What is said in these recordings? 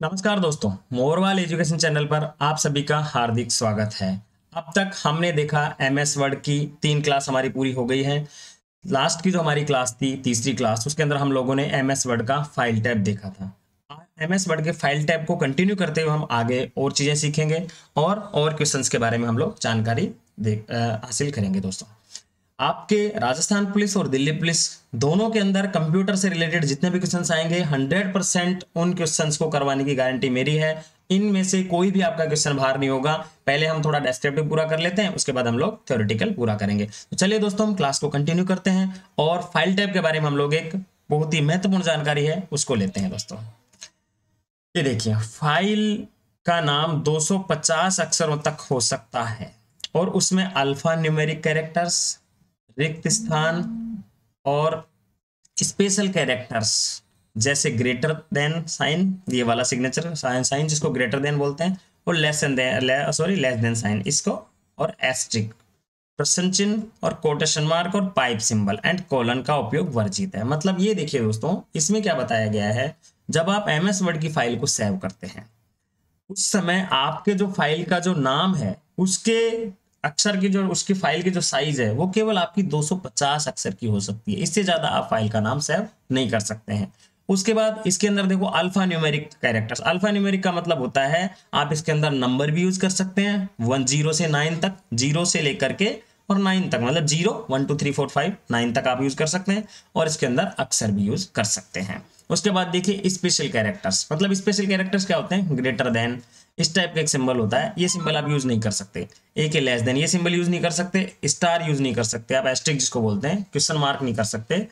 नमस्कार दोस्तों, Morwal education channel पर आप सभी का हार्दिक स्वागत है। अब तक हमने देखा एमएस वर्ड की 3 क्लास हमारी पूरी हो गई है। लास्ट की जो हमारी क्लास थी, तीसरी क्लास, उसके अंदर हम लोगों ने एमएस वर्ड का फाइल टैब देखा था। एमएस वर्ड के फाइल टैब को कंटिन्यू करते हुए हम आगे और चीज़ें सीखेंगे और क्वेश्चंस के बारे में हम लोग जानकारी हासिल करेंगे। दोस्तों, आपके राजस्थान पुलिस और दिल्ली पुलिस दोनों के अंदर कंप्यूटर से रिलेटेड जितने भी क्वेश्चंस आएंगे 100% उन क्वेश्चंस को करवाने की गारंटी मेरी है। इनमें से कोई भी आपका क्वेश्चन बाहर नहीं होगा। पहले हम थोड़ा डेस्क्रिप्टिव पूरा कर लेते हैं, उसके बाद हम लोग थ्योरेटिकल पूरा करेंगे। तो चलिए दोस्तों, हम क्लास को कंटिन्यू करते हैं और फाइल टाइप के बारे में हम लोग एक बहुत ही महत्वपूर्ण जानकारी है उसको लेते हैं। दोस्तों, ये देखिए, फाइल का नाम 250 अक्षरों तक हो सकता है और उसमें अल्फा न्यूमेरिक कैरेक्टर्स, रिक्त स्थान और स्पेशल कैरेक्टर्स जैसे ग्रेटर देन साइन, ये वाला सिग्नेचर साइन जिसको ग्रेटर देन बोलते हैं, और लेस देन साइन इसको, और एस्ट्रिक, प्रश्न चिन्ह और कोटेशन मार्क और पाइप सिंबल एंड कोलन का उपयोग वर्जित है। मतलब ये देखिए दोस्तों, इसमें क्या बताया गया है, जब आप एमएस वर्ड की फाइल को सेव करते हैं उस समय आपके जो फाइल का जो नाम है उसके अक्षर की जो उसकी फाइल की जो साइज है वो केवल आपकी 250 अक्षर की हो सकती है। इससे ज्यादा आप फाइल का नाम सेव नहीं कर सकते हैं। उसके बाद इसके अंदर देखो alpha numeric characters. Alpha numeric का मतलब होता है आप इसके अंदर नंबर भी यूज कर सकते हैं 10 से 9 तक, 0 से लेकर के और 9 तक, मतलब 0 1 2 3 4 5 9 तक आप यूज कर सकते हैं और इसके अंदर अक्षर भी यूज कर सकते हैं। उसके बाद देखिए स्पेशल कैरेक्टर्स। मतलब स्पेशल कैरेक्टर्स क्या होते हैं, ग्रेटर देन, इस टाइप का एक सिंबल होता है। ये सिंबल आप यूज नहीं कर सकते। एक है लेस देन, ये सिंबल यूज नहीं कर सकते। स्टार यूज नहीं कर सकते आप, एस्ट्रिक जिसको बोलते हैं, क्वेश्चन मार्क नहीं कर सकते।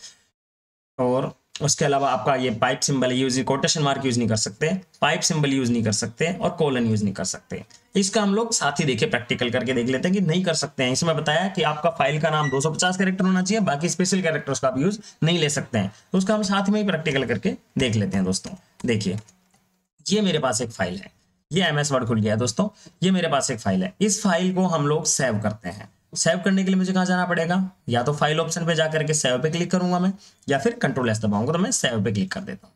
और उसके अलावा आपका ये pipe symbol use, quotation mark use नहीं कर सकते, पाइप सिंबल यूज नहीं कर सकते और कोलन यूज नहीं कर सकते। इसका हम लोग साथ ही देखे प्रैक्टिकल करके देख लेते हैं कि नहीं कर सकते हैं। इसमें बताया कि आपका फाइल का नाम 250 कैरेक्टर होना चाहिए, बाकी स्पेशल कैरेक्टर्स का आप यूज नहीं ले सकते हैं। तो उसका हम साथ में ही प्रैक्टिकल करके देख लेते हैं। दोस्तों देखिए, ये मेरे पास एक फाइल है, ये एमएस वर्ड खुल गया है। दोस्तों, ये मेरे पास एक फाइल है, इस फाइल को हम लोग सेव करते हैं। सेव करने के लिए मुझे कहाँ जाना पड़ेगा, या तो फाइल ऑप्शन पे जाकर के सेव पे क्लिक करूंगा मैं, या फिर कंट्रोल एस दबाऊंगा तो मैं सेव पे क्लिक कर देता हूँ।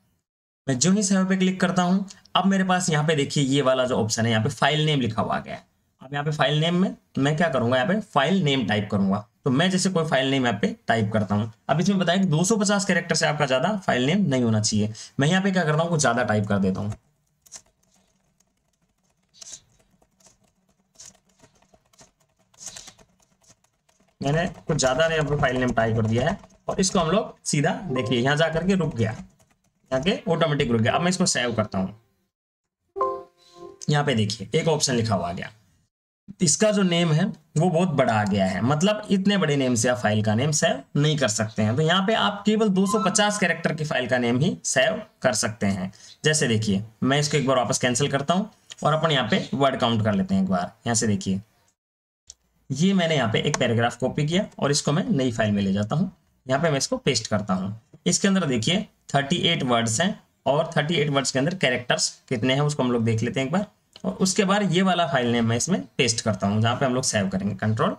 मैं जो ही सेव पे क्लिक करता हूँ, अब मेरे पास यहाँ पे देखिए ये वाला जो ऑप्शन है, यहाँ पे फाइल नेम लिखा हुआ गया है। अब यहाँ पे फाइल नेम में मैं क्या करूंगा, यहाँ पे फाइल नेम टाइप करूंगा। तो मैं जैसे कोई फाइल नेम यहाँ पे टाइप करता हूँ। अब इसमें बताया कि 250 कैरेक्टर से आपका ज्यादा फाइल नेम नहीं होना चाहिए। मैं यहाँ पे क्या करता हूँ, कुछ ज्यादा टाइप कर देता हूँ। मैंने कुछ ज्यादा ने अपनी फाइल नेम टाइप कर दिया है और इसको हम लोग सीधा देखिए यहाँ जाकर के रुक गया, यहाँ के ऑटोमेटिक रुक गया। अब मैं इसको सेव करता हूँ। यहाँ पे देखिए एक ऑप्शन लिखा हुआ आ गया, इसका जो नेम है वो बहुत बड़ा आ गया है। मतलब इतने बड़े नेम से आप फाइल का नेम सेव नहीं कर सकते हैं। तो यहाँ पे आप केवल 250 कैरेक्टर की फाइल का नेम ही सेव कर सकते हैं। जैसे देखिए, मैं इसको एक बार वापस कैंसिल करता हूँ और अपन यहाँ पे वर्ड काउंट कर लेते हैं एक बार। यहाँ से देखिए, ये मैंने यहाँ पे एक पैराग्राफ कॉपी किया और इसको मैं नई फाइल में ले जाता हूँ। यहाँ पे मैं इसको पेस्ट करता हूँ। इसके अंदर देखिए 38 वर्ड्स हैं और 38 वर्ड्स के अंदर कैरेक्टर्स कितने हैं उसको हम लोग देख लेते हैं एक बार। और उसके बाद ये वाला फाइल नेम मैं इसमें पेस्ट करता हूँ जहाँ पे हम लोग सेव करेंगे। कंट्रोल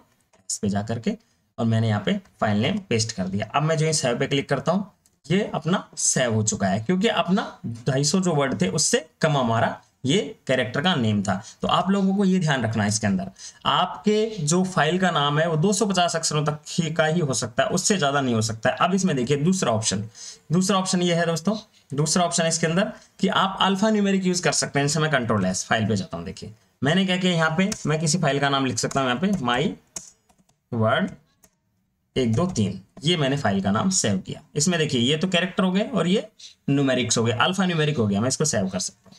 एस पे जा करके और मैंने यहाँ पे फाइल नेम पेस्ट कर दिया। अब मैं जो सेव पे क्लिक करता हूँ, ये अपना सेव हो चुका है क्योंकि अपना 250 जो वर्ड थे उससे कम हमारा ये कैरेक्टर का नेम था। तो आप लोगों को ये ध्यान रखना है, इसके अंदर आपके जो फाइल का नाम है वो 250 अक्षरों तक ही का ही हो सकता है, उससे ज्यादा नहीं हो सकता है। अब इसमें देखिए दूसरा ऑप्शन ये है दोस्तों, दूसरा ऑप्शन है इसके अंदर कि आप अल्फा न्यूमेरिक यूज कर सकते हैं। जैसे मैं कंट्रोल एस फाइल पे जाता हूँ, देखिए मैंने क्या किया, यहाँ पे मैं किसी फाइल का नाम लिख सकता हूँ, यहाँ पे माई वर्ड 1 2 3, ये मैंने फाइल का नाम सेव किया। इसमें देखिए ये तो कैरेक्टर हो गए और ये न्यूमेरिक्स हो गए, अल्फा न्यूमेरिक हो गया। मैं इसको सेव कर सकता हूँ,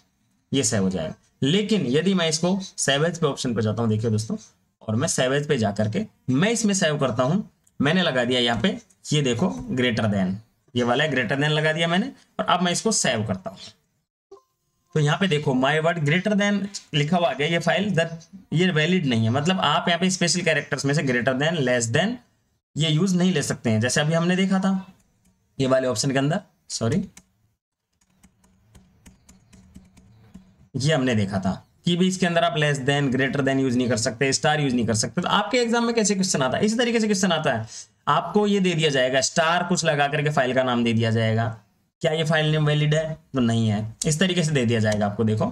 ये सेव हो जाएगा। लेकिन यदि मैं इसको सेव एज पे ऑप्शन पे जाता हूँ, देखिए दोस्तों, और मैं सेव एज पे जाकर के मैं इसमें सेव करता हूँ, मैंने लगा दिया यहाँ पे, ये देखो ग्रेटर देन, ये वाला है ग्रेटर देन लगा दिया मैंने। और अब मैं इसको सेव करता हूँ तो यहाँ पे देखो माई वर्ड ग्रेटर देन लिखा हुआ गया। ये फाइल ये वैलिड नहीं है। मतलब आप यहाँ पे स्पेशल कैरेक्टर्स में से ग्रेटर देन, लेस देन ये यूज नहीं ले सकते हैं। जैसे अभी हमने देखा था ये वाले ऑप्शन के अंदर, सॉरी ये हमने देखा था कि भी इसके अंदर आप less than, greater than use नहीं कर सकते, स्टार यूज नहीं कर सकते। तो आपके एग्जाम में कैसे क्वेश्चन आता है, इसी तरीके से क्वेश्चन आता है। आपको ये दे दिया जाएगा, स्टार कुछ लगा करके फाइल का नाम दे दिया जाएगा, क्या ये फाइल नेम वैलिड है? तो नहीं है। इस तरीके से दे दिया जाएगा आपको। देखो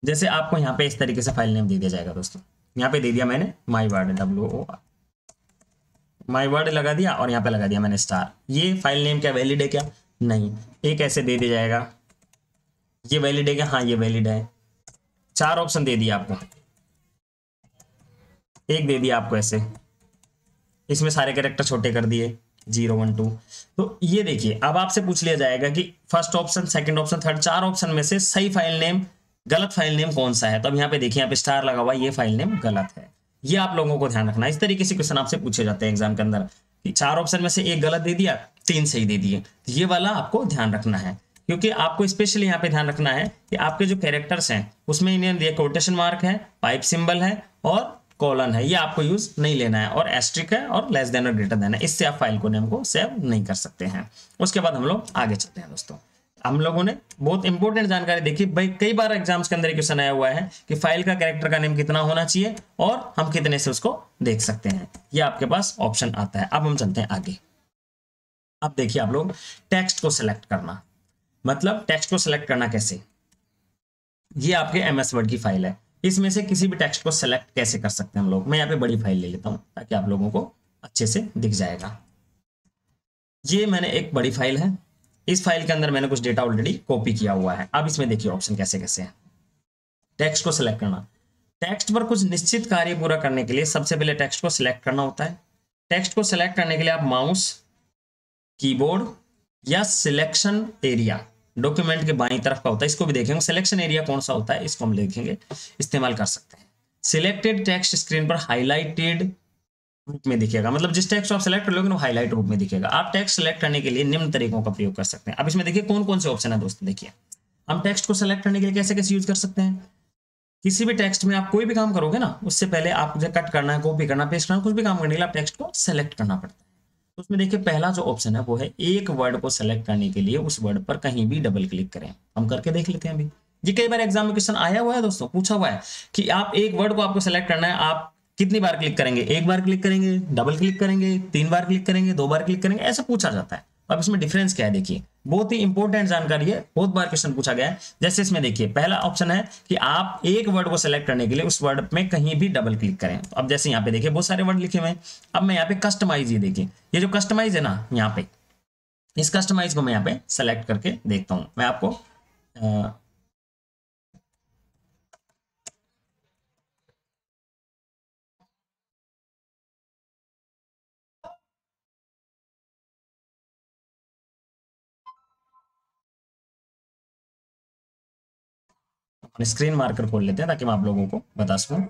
जैसे आपको यहाँ पे इस तरीके से फाइल नेम दे दिया जाएगा दोस्तों। यहाँ पे दे दिया मैंने my word, WOR, my word लगा दिया और यहाँ पे लगा दिया मैंने स्टार। ये फाइल नेम क्या वैलिड है क्या? नहीं। एक ऐसे दे दिया जाएगा, ये वैलिड है क्या? हाँ ये वैलिड है। 4 ऑप्शन दे दिया आपको, एक दे दिया आपको ऐसे, इसमें सारे कैरेक्टर छोटे कर दिए 0 1 2। तो ये देखिए अब आपसे पूछ लिया जाएगा कि first option, second option, third, 4 option में से सही फाइल नेम, गलत फाइल नेम कौन सा है? तो अब यहाँ पे देखिए, यहाँ पे स्टार लगा हुआ है, ये फाइल नेम गलत है। ये आप लोगों को ध्यान रखना। इस तरीके से क्वेश्चन आपसे पूछे जाते हैं एग्जाम के अंदर कि 4 ऑप्शन में से एक गलत दे दिया, 3 सही दे दिए। तो ये वाला आपको ध्यान रखना है, क्योंकि आपको स्पेशली यहाँ पे ध्यान रखना है कि आपके जो कैरेक्टर्स हैं उसमें इन्हें दिया कोटेशन मार्क है, पाइप सिंबल है और कॉलन है, ये आपको यूज नहीं लेना है, और एस्ट्रिक है और लेस देन और ग्रेटर देन है। इससे आप फाइल को नेम को सेव नहीं कर सकते हैं। उसके बाद हम लोग आगे चलते हैं दोस्तों। हम लोगों ने बहुत इंपॉर्टेंट जानकारी देखी भाई। कई बार एग्जाम्स के अंदर क्वेश्चन आया हुआ है कि फाइल का कैरेक्टर का नेम कितना होना चाहिए और हम कितने से उसको देख सकते हैं। ये आपके पास ऑप्शन आता है। अब हम चलते हैं आगे। अब देखिए आप लोग टेक्स्ट को सिलेक्ट करना, मतलब टेक्स्ट को सिलेक्ट करना कैसे। ये आपके MS वर्ड की फाइल है, इसमें से किसी भी टेक्स्ट को सिलेक्ट कैसे कर सकते हैं हम लोग। मैं यहाँ पे बड़ी फाइल ले लेता हूं ताकि आप लोगों को अच्छे से दिख जाएगा। ये मैंने एक बड़ी फाइल है, इस फाइल के अंदर मैंने कुछ डेटा ऑलरेडी कॉपी किया हुआ है। अब इसमें देखिए ऑप्शन कैसे कैसे है। टेक्स्ट को सिलेक्ट करना, टेक्स्ट पर कुछ निश्चित कार्य पूरा करने के लिए सबसे पहले टेक्स्ट को सिलेक्ट करना होता है। टेक्स्ट को सिलेक्ट करने के लिए आप माउस, कीबोर्ड या सिलेक्शन एरिया, डॉक्यूमेंट के बाईं तरफ का होता है, इसको भी देखेंगे। सिलेक्शन एरिया कौन सा होता है इसको हम देखेंगे, इस्तेमाल कर सकते हैं। सिलेक्टेड टेक्स्ट स्क्रीन पर हाईलाइटेड रूप में दिखेगा, मतलब जिस टेक्स्ट को आप सिलेक्ट कर लोगे वो हाईलाइट रूप में दिखेगा। आप टेक्स्ट सिलेक्ट करने के लिए निम्न तरीकों का प्रयोग कर सकते हैं। अब इसमें देखिए कौन कौन से ऑप्शन है दोस्तों। देखिए हम टेक्स्ट को सिलेक्ट करने के लिए कैसे कैसे यूज कर सकते हैं। किसी भी टेक्स्ट में आप कोई भी काम करोगे ना, उससे पहले आप मुझे कट करना है, कॉपी करना, पेस्ट करना, कुछ भी काम करने के लिए आप टेक्स्ट को सिलेक्ट करना पड़ता है। तो उसमें देखिए पहला जो ऑप्शन है वो है एक वर्ड को सिलेक्ट करने के लिए उस वर्ड पर कहीं भी डबल क्लिक करें। हम करके देख लेते हैं अभी। ये कई बार एग्जाम में क्वेश्चन आया हुआ है दोस्तों, पूछा हुआ है कि आप एक वर्ड को आपको सिलेक्ट करना है, आप कितनी बार क्लिक करेंगे? 1 बार क्लिक करेंगे, डबल क्लिक करेंगे, 3 बार क्लिक करेंगे, 2 बार क्लिक करेंगे, ऐसा पूछा जाता है। अब इसमें डिफरेंस क्या है देखिए, बहुत ही इंपॉर्टेंट जानकारी है, बहुत बार क्वेश्चन पूछा गया है। जैसे इसमें देखिए पहला ऑप्शन है कि आप एक वर्ड को सिलेक्ट करने के लिए उस वर्ड में कहीं भी डबल क्लिक करें। तो अब जैसे यहाँ पे देखिए बहुत सारे वर्ड लिखे हुए हैं। अब मैं यहाँ पे कस्टमाइज, ये देखिए ये जो कस्टमाइज है ना, यहाँ पे इस कस्टमाइज को मैं यहाँ पे सेलेक्ट करके देखता हूँ। मैं आपको स्क्रीन मार्कर खोल लेते हैं ताकि मैं आप लोगों को बता सकूं।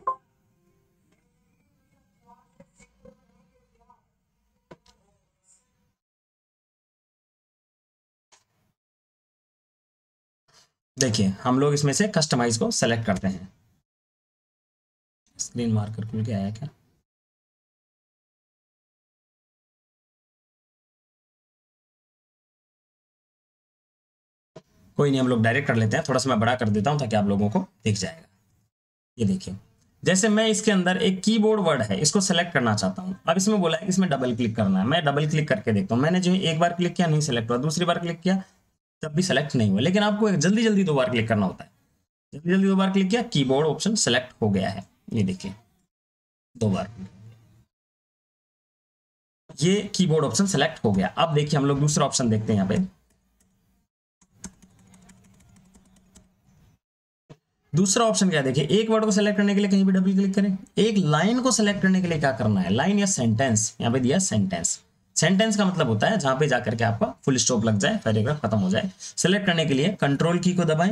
देखिए हम लोग इसमें से कस्टमाइज को सेलेक्ट करते हैं। स्क्रीन मार्कर खुल के आया क्या? कोई नहीं, हम लोग डायरेक्ट कर लेते हैं। थोड़ा सा मैं बड़ा कर देता हूं ताकि आप लोगों को दिख जाएगा। ये देखिए जैसे मैं इसके अंदर एक कीबोर्ड वर्ड है, इसको सेलेक्ट करना चाहता हूं। अब इसमें बोला है कि इसमें डबल क्लिक करना है। मैं डबल क्लिक करके देखता हूं। मैंने जो एक बार क्लिक किया नहीं सेलेक्ट हुआ, दूसरी बार क्लिक किया तब भी सेलेक्ट नहीं हुआ। लेकिन आपको जल्दी जल्दी 2 बार क्लिक करना होता है। जल्दी जल्दी 2 बार क्लिक किया, कीबोर्ड ऑप्शन सेलेक्ट हो गया है। ये देखिए 2 बार ये कीबोर्ड ऑप्शन सेलेक्ट हो गया। अब देखिए हम लोग दूसरा ऑप्शन देखते हैं। यहाँ पे दूसरा ऑप्शन क्या है, देखिए एक वर्ड को सेलेक्ट करने के लिए कहीं भी डबल क्लिक करें। एक लाइन को सेलेक्ट करने के लिए क्या करना है, लाइन या सेंटेंस, यहाँ पे दिया सेंटेंस। सेंटेंस का मतलब होता है जहां पे जाकर के आपका फुल स्टॉप लग जाए, पैराग्राफ खत्म हो जाए। सेलेक्ट करने के लिए कंट्रोल की को दबाएं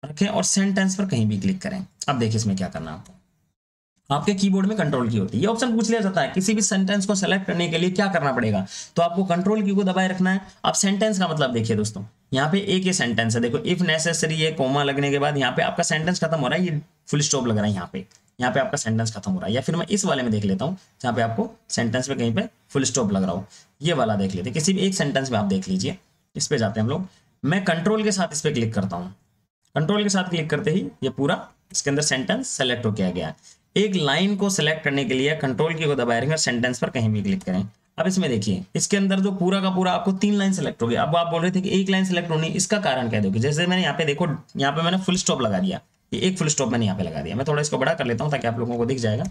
रखें और सेंटेंस पर कहीं भी क्लिक करें। अब देखिए इसमें क्या करना है आपको। आपके कीबोर्ड में कंट्रोल की होती है। ये ऑप्शन पूछ लिया जाता है किसी भी सेंटेंस को सेलेक्ट करने के लिए क्या करना पड़ेगा, तो आपको कंट्रोल की को दबाए रखना है। अब सेंटेंस का मतलब देखिए दोस्तों, यहाँ पे एक ये सेंटेंस है, देखो इफ नेसेसरी, ये कोमा लगने के बाद यहाँ पे आपका सेंटेंस खत्म हो रहा है, ये फुल स्टॉप लग रहा है यहाँ पे आपका सेंटेंस खत्म हो रहा है। या फिर मैं इस वाले में देख लेता हूँ जहाँ पे आपको सेंटेंस पे कहीं पे फुल स्टॉप लग रहा हो, ये वाला देख लेते हैं। किसी भी एक सेंटेंस में आप देख लीजिए। इस पे जाते हैं हम लोग। मैं कंट्रोल के साथ इस पे क्लिक करता हूँ। कंट्रोल के साथ क्लिक करते ही ये पूरा इसके अंदर सेंटेंस सेलेक्ट हो किया गया। एक लाइन को सेलेक्ट करने के लिए कंट्रोल की को दबाए रखें और सेंटेंस पर कहीं भी क्लिक करें। अब इसमें देखिए, इसके अंदर जो पूरा का पूरा आपको 3 लाइन सेलेक्ट हो गया। अब आप बोल रहे थे कि एक लाइन सेलेक्ट होनी, इसका कारण कह दोगे। जैसे मैंने यहाँ पे देखो, यहाँ पे मैंने फुल स्टॉप लगा दिया, ये एक फुल स्टॉप मैंने यहाँ पे लगा दिया। मैं थोड़ा इसको बड़ा कर लेता हूँ ताकि आप लोगों को दिख जाएगा।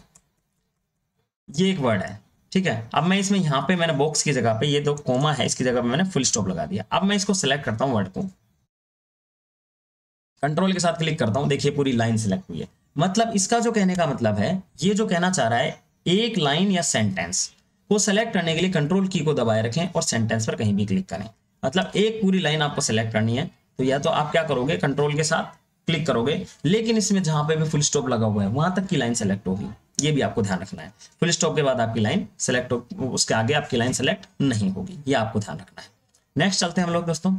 ये एक वर्ड है, ठीक है। अब मैं इसमें यहाँ पे मैंने बॉक्स की जगह पे ये दो कोमा है, इसकी जगह पे मैंने फुल स्टॉप लगा दिया। अब मैं इसको सिलेक्ट करता हूँ, वर्ड को कंट्रोल के साथ क्लिक करता हूँ, देखिए पूरी लाइन सिलेक्ट हुई है। मतलब इसका जो कहने का मतलब है, ये जो कहना चाह रहा है, एक लाइन या सेंटेंस को सेलेक्ट करने के लिए कंट्रोल की को दबाए रखें और सेंटेंस पर कहीं भी क्लिक करें। मतलब एक पूरी लाइन आपको सेलेक्ट करनी है, तो या तो आप क्या करोगे, कंट्रोल के साथ क्लिक करोगे, लेकिन इसमें जहां पे भी फुल स्टॉप लगा हुआ है वहां तक की लाइन सेलेक्ट होगी। ये भी आपको ध्यान रखना है। फुल स्टॉप के बाद आपकी लाइन सेलेक्ट हो, उसके आगे आपकी लाइन सेलेक्ट नहीं होगी, ये आपको ध्यान रखना है। नेक्स्ट चलते हैं हम लोग दोस्तों।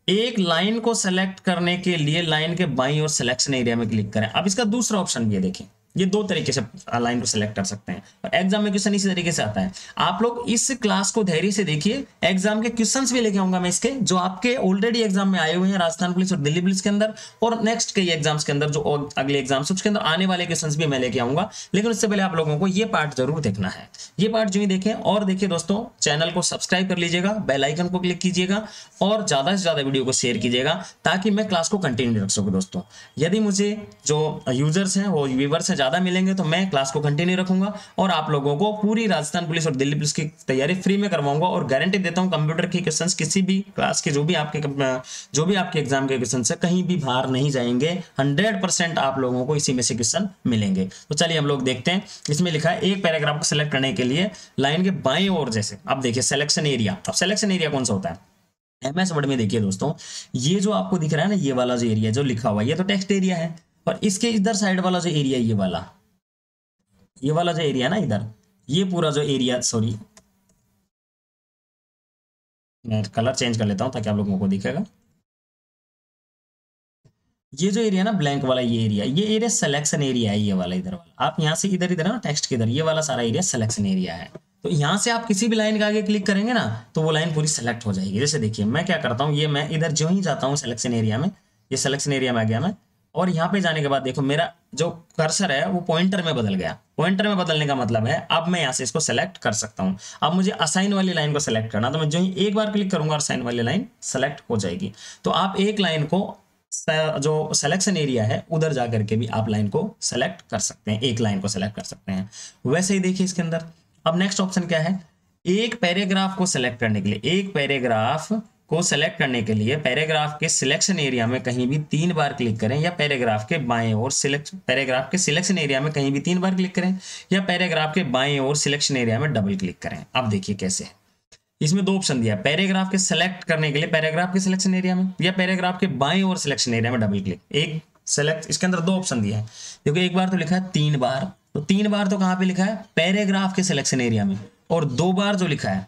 एक लाइन को सेलेक्ट करने के लिए लाइन के बाईं ओर सिलेक्शन एरिया में क्लिक करें। अब इसका दूसरा ऑप्शन भी है, देखिए ये दो तरीके से लाइन को सिलेक्ट कर सकते हैं और एग्जाम में क्वेश्चन इसी तरीके से आता है। आप लोग इस क्लास को धैर्य से देखिए, एग्जाम के क्वेश्चंस भी लेके आऊंगा मैं इसके, जो आपके ऑलरेडी एग्जाम में आए हुए हैं राजस्थान पुलिस और दिल्ली पुलिस के अंदर, और नेक्स्ट कई एग्जाम्स के अंदर जो अगले एग्जाम्स उसके अंदर आने वाले क्वेश्चंस भी मैं लेके आऊंगा। लेकिन उससे पहले आप लोगों को ये पार्ट जरूर देखना है। ये पार्ट जो ही देखें, और देखिए दोस्तों, चैनल को सब्सक्राइब कर लीजिएगा, बेल आइकन को क्लिक कीजिएगा और ज्यादा से ज्यादा वीडियो को शेयर कीजिएगा ताकि मैं क्लास को कंटिन्यू रख सकूं। दोस्तों यदि मुझे जो यूजर्स हैं वो व्यूवर्स हैं ज्यादा मिलेंगे तो मैं क्लास को कंटिन्यू रखूंगा और आप लोगों को पूरी राजस्थान पुलिस और दिल्ली पुलिस की तैयारी फ्री में करवाऊंगा। और गारंटी देता हूं, कंप्यूटर के क्वेश्चंस किसी भी क्लास के जो भी आपके एग्जाम के क्वेश्चन है कहीं भी बाहर नहीं जाएंगे। 100% आप लोगों को इसी में से क्वेश्चन मिलेंगे। तो चलिए हम लोग देखते हैं। इसमें लिखा है एक पैराग्राफ को सिलेक्ट करने के लिए लाइन के बाएं ओर, जैसे अब देखिए सिलेक्शन एरिया। अब सिलेक्शन एरिया कौन सा होता है एमएस वर्ड में? देखिए दोस्तों, ये जो आपको दिख रहा है ना, ये वाला जो एरिया जो लिखा हुआ है, ये तो टेक्स्ट एरिया है। और इसके इधर साइड वाला जो एरिया, ये वाला जो एरिया ना इधर, ये पूरा जो एरिया, सॉरी मैं कलर चेंज कर लेता हूं ताकि आप लोगों को दिखेगा। ये जो एरिया ना ब्लैंक वाला, ये एरिया सिलेक्शन एरिया है। ये वाला इधर वाला, आप यहां से इधर इधर ना टेक्स्ट के इधर, ये वाला सारा एरिया सिलेक्शन एरिया है। तो यहां से आप किसी भी लाइन के आगे क्लिक करेंगे ना तो वो लाइन पूरी सेलेक्ट हो जाएगी। जैसे देखिए मैं क्या करता हूँ, ये मैं इधर जो ही जाता हूँ सिलेक्शन एरिया में, ये सिलेक्शन एरिया में आ गया मैं, और यहाँ पे जाने के बाद देखो मेरा जो कर्सर है वो पॉइंटर में बदल गया। पॉइंटर में बदलने का मतलब है अब मैं यहाँ से इसको सेलेक्ट कर सकता हूँ। अब मुझे असाइन वाली लाइन को सेलेक्ट करना, तो मैं जो ही एक बार क्लिक करूंगा असाइन वाली लाइन सेलेक्ट हो जाएगी। तो आप एक लाइन को, जो सिलेक्शन एरिया है उधर जाकर के भी आप लाइन को सेलेक्ट कर सकते हैं, एक लाइन को सेलेक्ट कर सकते हैं। वैसे ही देखिए इसके अंदर अब नेक्स्ट ऑप्शन क्या है, एक पैराग्राफ को सेलेक्ट करने के लिए, एक पैराग्राफ को सेलेक्ट करने के लिए पैराग्राफ के सिलेक्शन एरिया में कहीं भी 3 बार क्लिक करें, या पैराग्राफ के बाएं ओर पैराग्राफ के सिलेक्शन एरिया में कहीं भी 3 बार क्लिक करें, या पैराग्राफ के बाएं ओर सिलेक्शन एरिया में डबल क्लिक करें। अब देखिए कैसे है, इसमें 2 ऑप्शन दिया, पैराग्राफ के सेलेक्ट करने के लिए पैराग्राफ के सिलेक्शन एरिया में, या पैराग्राफ के बाएं ओर सिलेक्शन एरिया में डबल क्लिक। एक सेलेक्ट, इसके अंदर 2 ऑप्शन दिया है। देखो एक बार तो लिखा है 3 बार, तो 3 बार तो कहां पे लिखा है, पैराग्राफ के सिलेक्शन एरिया में, और 2 बार जो लिखा है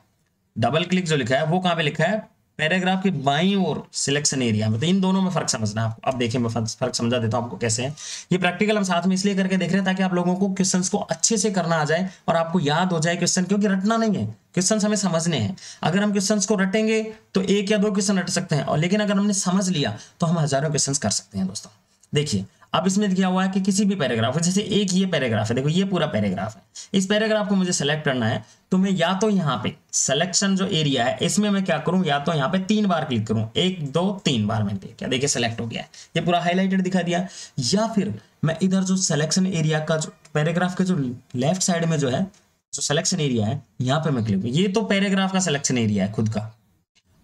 डबल क्लिक जो लिखा है वो कहां पे लिखा है, पैराग्राफ के बाईं ओर सिलेक्शन एरिया में। तो इन दोनों में फर्क समझना है आपको। अब देखिए मैं फर्क समझा देता हूं आपको कैसे है। ये प्रैक्टिकल हम साथ में इसलिए करके देख रहे हैं ताकि आप लोगों को क्वेश्चंस को अच्छे से करना आ जाए और आपको याद हो जाए क्वेश्चन, क्योंकि रटना नहीं है, क्वेश्चंस हमें समझने हैं। अगर हम क्वेश्चंस को रटेंगे तो 1 या 2 क्वेश्चन रट सकते हैं, और लेकिन अगर हमने समझ लिया तो हम हजारों क्वेश्चंस कर सकते हैं दोस्तों। देखिए अब इसमें दिया हुआ है कि किसी भी पैराग्राफ, जैसे एक ये पैराग्राफ है, देखो ये पूरा पैराग्राफ है, इस पैराग्राफ को मुझे सेलेक्ट करना है, तो मैं या तो यहाँ पे सिलेक्शन जो एरिया है इसमें मैं क्या करूं, या तो यहाँ पे 3 बार क्लिक करूं, 1 2 3 बार मैंने क्या देखिए सेलेक्ट हो गया है, ये पूरा हाईलाइटेड दिखा दिया। या फिर मैं इधर जो सिलेक्शन एरिया का जो पैराग्राफ के जो लेफ्ट साइड में जो है जो सिलेक्शन एरिया है यहाँ पे मैं क्लिक, ये तो पैराग्राफ का सिलेक्शन एरिया है खुद का,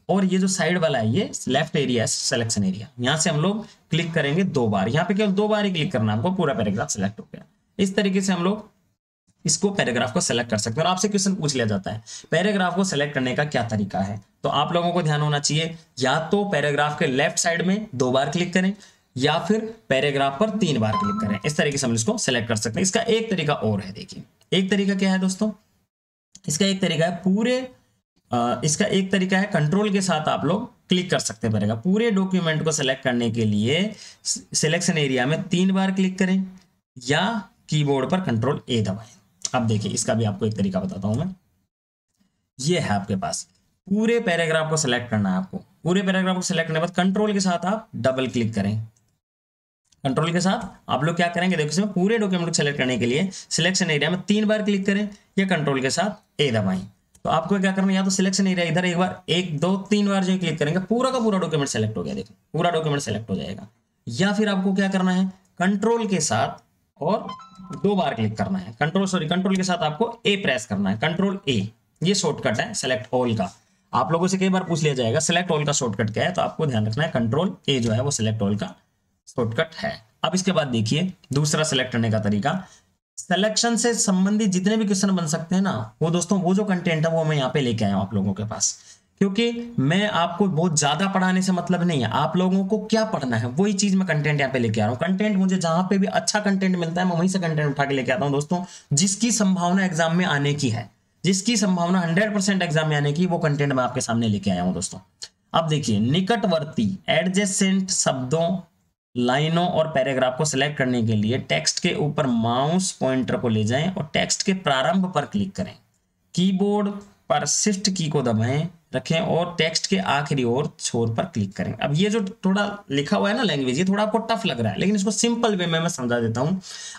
और ये जो साइड वाला है ये लेफ्ट एरिया है सिलेक्शन एरिया। यहाँ से हम लोग क्लिक करेंगे 2 बार, यहाँ पे केवल 2 बार ही क्लिक करना है हमको, पूरा पैराग्राफ सेलेक्ट हो गया। इस तरीके से हम लोग इसको पैराग्राफ को सेलेक्ट कर सकते हैं। और आपसे क्वेश्चन पूछ लिया जाता है पैराग्राफ को सेलेक्ट करने का क्या तरीका है, तो आप लोगों को ध्यान होना चाहिए, या तो पैराग्राफ के लेफ्ट साइड में 2 बार क्लिक करें, या फिर पैराग्राफ पर 3 बार क्लिक करें। इस तरीके से हम इसको सेलेक्ट कर सकते हैं। इसका एक तरीका और है, देखिए एक तरीका क्या है दोस्तों, इसका एक तरीका है इसका एक तरीका है कंट्रोल के साथ आप लोग क्लिक कर सकते हैं पैराग्राफ। पूरे डॉक्यूमेंट को सेलेक्ट करने के लिए सिलेक्शन एरिया में 3 बार क्लिक करें, या कीबोर्ड पर कंट्रोल ए दबाएं। अब देखिए इसका भी आपको एक तरीका बताता हूं मैं। ये है आपके पास, पूरे पैराग्राफ को सेलेक्ट करना है आपको। पूरे पैराग्राफ को सेलेक्ट करने के बाद कंट्रोल के साथ आप डबल क्लिक करें। कंट्रोल के साथ आप लोग क्या करेंगे, देखो इसमें पूरे डॉक्यूमेंट को सेलेक्ट करने के लिए सिलेक्शन एरिया में 3 बार क्लिक करें, या कंट्रोल के साथ ए दबाएं। तो आपको क्या करना है, या तो सिलेक्शन एरिया इधर एक बार 1 2 3 बार जो क्लिक करेंगे पूरा का पूरा डॉक्यूमेंट सेलेक्ट हो गया, देखो पूरा डॉक्यूमेंट सेलेक्ट हो जाएगा। या फिर आपको क्या करना है, कंट्रोल के साथ और 2 बार क्लिक करना है, कंट्रोल के साथ आपको ए प्रेस करना है, कंट्रोल ए, ये शॉर्टकट है सेलेक्ट ऑल का। आप लोगों से कई बार पूछ लिया जाएगा सेलेक्ट ऑल का शॉर्टकट क्या है, तो आपको ध्यान रखना है कंट्रोल ए जो है वो सेलेक्ट ऑल का शॉर्टकट है। अब इसके बाद देखिए दूसरा सेलेक्ट करने का तरीका, सिलेक्शन से संबंधित जितने भी क्वेश्चन बन सकते हैं ना, वो दोस्तों वो जो कंटेंट है वो मैं यहाँ पे लेके आया हूँ आप लोगों के पास, क्योंकि मैं आपको बहुत ज्यादा पढ़ाने से मतलब नहीं है, आप लोगों को क्या पढ़ना है वही चीज मैं कंटेंट यहाँ पे लेके आ रहा हूँ। कंटेंट मुझे जहां पे भी अच्छा कंटेंट मिलता है मैं वहीं से कंटेंट उठा के लेके आता हूँ दोस्तों, जिसकी संभावना एग्जाम में आने की है, जिसकी संभावना 100% एग्जाम में आने की, वो कंटेंट मैं आपके सामने लेके आया हूँ दोस्तों। अब देखिए निकटवर्ती एडजेसेंट शब्दों, लाइनों और पैराग्राफ को सिलेक्ट करने के लिए टेक्स्ट के ऊपर माउस पॉइंटर को ले जाएं और टेक्स्ट के प्रारंभ पर क्लिक करें, कीबोर्ड पर शिफ्ट की को दबाएं रखें और टेक्स्ट के आखिरी और छोर पर क्लिक करें। अब ये जो थोड़ा लिखा हुआ है ना लैंग्वेज, ये थोड़ा आपको टफ लग रहा है, लेकिन इसको सिंपल वे में मैं समझा देता हूं।